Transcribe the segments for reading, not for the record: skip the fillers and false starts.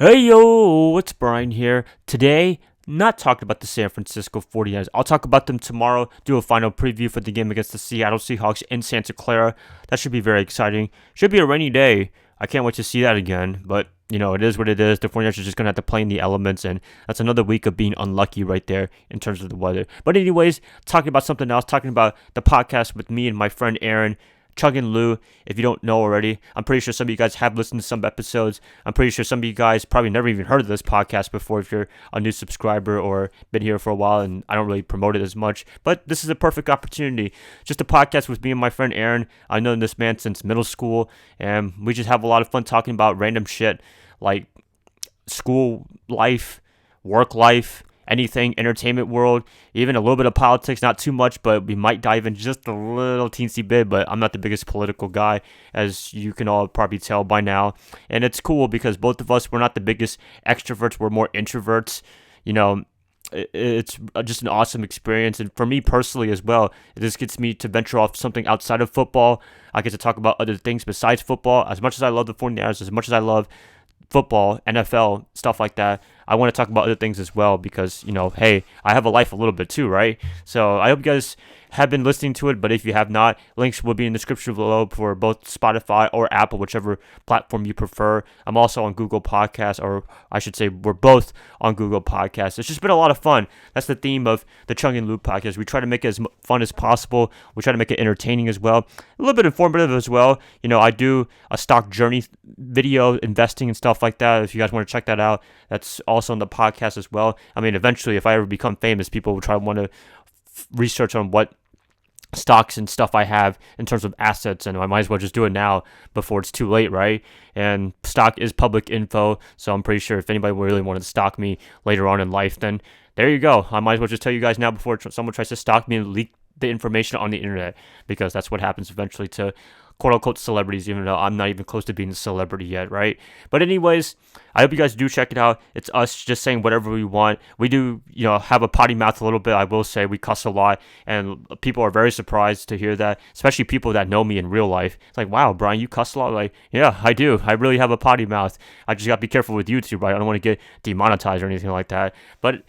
Hey yo, it's Bryan here. Today, not talking about the San Francisco 49ers. I'll talk about them tomorrow, do a final preview for the game against the Seattle Seahawks in Santa Clara. That should be very exciting. Should be a rainy day. I can't wait to see that again, but it is what it is. The 49ers are just going to have to play in the elements, and that's another week of being unlucky right there in terms of the weather. But anyways, talking about something else, talking about the podcast with me and my friend Aaron. Chung Lew, if you don't know already. I'm pretty sure some of you guys have listened to some episodes. I'm pretty sure some of you guys probably never even heard of this podcast before if you're a new subscriber or been here for a while, and I don't really promote it as much. But this is a perfect opportunity. Just a podcast with me and my friend Aaron. I've known this man since middle school, and we just have a lot of fun talking about random shit like school life, work life, anything, entertainment world, even a little bit of politics, not too much, but we might dive in just a little teensy bit, but I'm not the biggest political guy, as you can all probably tell by now. And it's cool because both of us, we're not the biggest extroverts, we're more introverts. It's just an awesome experience. And for me personally as well, this gets me to venture off something outside of football. I get to talk about other things besides football. As much as I love the 49ers, as much as I love football, NFL, stuff like that, I want to talk about other things as well because, hey, I have a life a little bit too, right? So I hope you guys have been listening to it, but if you have not, links will be in the description below for both Spotify or Apple, whichever platform you prefer. I'm also on Google Podcasts, or I should say we're both on Google Podcasts. It's just been a lot of fun. That's the theme of the Chung Lew podcast. We try to make it as fun as possible. We try to make it entertaining as well, a little bit informative as well. I do a stock journey video, investing and stuff like that. If you guys want to check that out, that's also on the podcast as well. I mean, eventually, if I ever become famous, people will try to want to research on what stocks and stuff I have in terms of assets, and I might as well just do it now before it's too late, right? And stock is public info, so I'm pretty sure if anybody really wanted to stock me later on in life, then there you go. I might as well just tell you guys now before someone tries to stock me and leak the information on the internet, because that's what happens eventually to quote-unquote celebrities, even though I'm not even close to being a celebrity yet, right? But anyways, I hope you guys do check it out. It's us just saying whatever we want. We do, have a potty mouth a little bit. I will say we cuss a lot, and people are very surprised to hear that, especially people that know me in real life. It's like, wow, Bryan, you cuss a lot? Like, yeah, I do. I really have a potty mouth. I just got to be careful with YouTube, right? I don't want to get demonetized or anything like that. But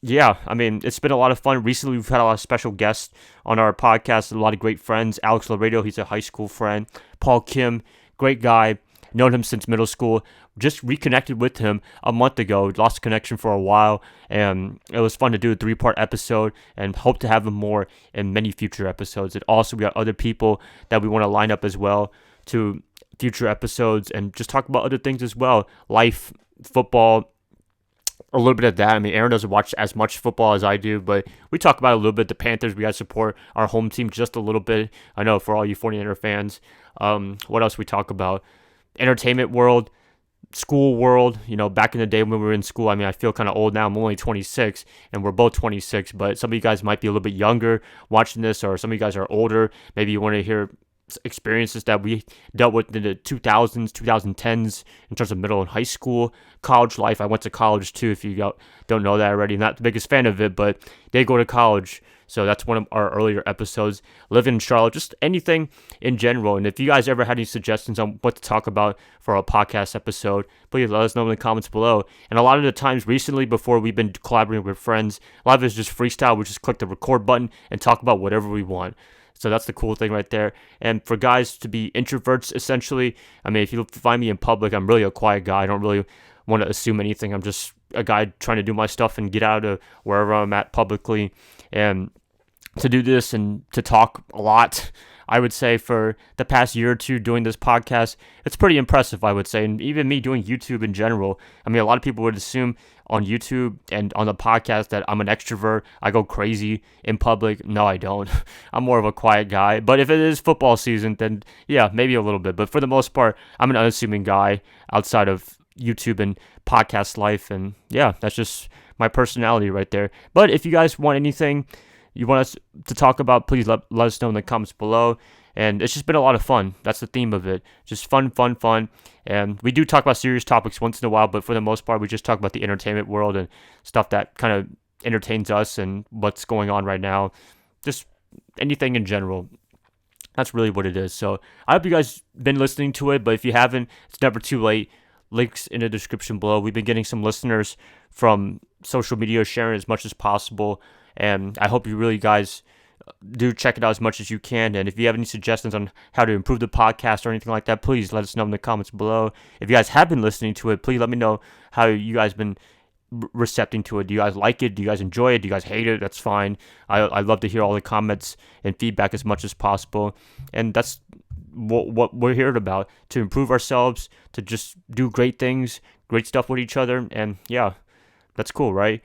yeah, I mean, it's been a lot of fun. Recently, we've had a lot of special guests on our podcast, a lot of great friends. Alex Laredo, he's a high school friend. Paul Kim, great guy. Known him since middle school. Just reconnected with him a month ago. Lost connection for a while, and it was fun to do a 3-part episode, and hope to have him more in many future episodes. And also, we got other people that we want to line up as well to future episodes and just talk about other things as well. Life, football, a little bit of that. I mean, Aaron doesn't watch as much football as I do, but we talk about it a little bit. The Panthers, we got to support our home team just a little bit. I know for all you 49er fans. What else we talk about? Entertainment world, school world. Back in the day when we were in school, I mean, I feel kind of old now. I'm only 26, and we're both 26, but some of you guys might be a little bit younger watching this, or some of you guys are older. Maybe you want to hear experiences that we dealt with in the 2000s, 2010s in terms of middle and high school, college life. I went to college too, if you don't know that already. Not the biggest fan of it, but did go to college. So that's one of our earlier episodes. Living in Charlotte, just anything in general. And if you guys ever had any suggestions on what to talk about for a podcast episode, please let us know in the comments below. And a lot of the times recently, before we've been collaborating with friends, a lot of it is just freestyle. We just click the record button and talk about whatever we want. So that's the cool thing right there. And for guys to be introverts, essentially, I mean, if you find me in public, I'm really a quiet guy. I don't really want to assume anything. I'm just a guy trying to do my stuff and get out of wherever I'm at publicly. And to do this and to talk a lot, I would say for the past year or two doing this podcast, it's pretty impressive, I would say. And even me doing YouTube in general, I mean, a lot of people would assume on YouTube and on the podcast that I'm an extrovert. I go crazy in public. No, I don't. I'm more of a quiet guy. But if it is football season, then yeah, maybe a little bit. But for the most part, I'm an unassuming guy outside of YouTube and podcast life. And yeah, that's just my personality right there. But if you guys want anything you want us to talk about, please let us know in the comments below. And it's just been a lot of fun. That's the theme of it. Just fun, fun, fun. And we do talk about serious topics once in a while, but for the most part, we just talk about the entertainment world and stuff that kind of entertains us and what's going on right now. Just anything in general. That's really what it is. So I hope you guys been listening to it, but if you haven't, it's never too late. links in the description below. We've been getting some listeners from social media, sharing as much as possible, and I hope you really guys do check it out as much as you can. And if you have any suggestions on how to improve the podcast or anything like that, please let us know in the comments below. If you guys have been listening to it, please let me know how you guys been recepting to it. Do you guys like it? Do you guys enjoy it? Do you guys hate it? That's fine. I love to hear all the comments and feedback as much as possible. And that's what we're here about, to improve ourselves, to just do great things, great stuff with each other. And yeah, that's cool, right?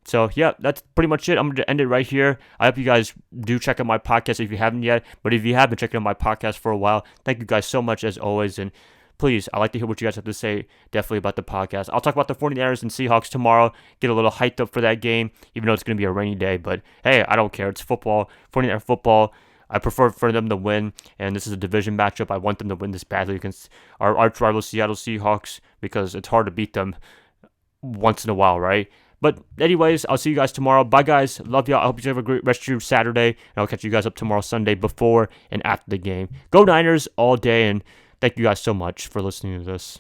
So yeah, that's pretty much it. I'm going to end it right here. I hope you guys do check out my podcast if you haven't yet. But if you have been checking out my podcast for a while, thank you guys so much as always. And please, I like to hear what you guys have to say definitely about the podcast. I'll talk about the 49ers and Seahawks tomorrow. Get a little hyped up for that game, even though it's going to be a rainy day. But hey, I don't care. It's football, 49er football. I prefer for them to win, and this is a division matchup. I want them to win this badly against our arch rival Seattle Seahawks, because it's hard to beat them once in a while, right? But anyways, I'll see you guys tomorrow. Bye, guys. Love y'all. I hope you have a great rest of your Saturday, and I'll catch you guys up tomorrow, Sunday, before and after the game. Go Niners all day, and thank you guys so much for listening to this.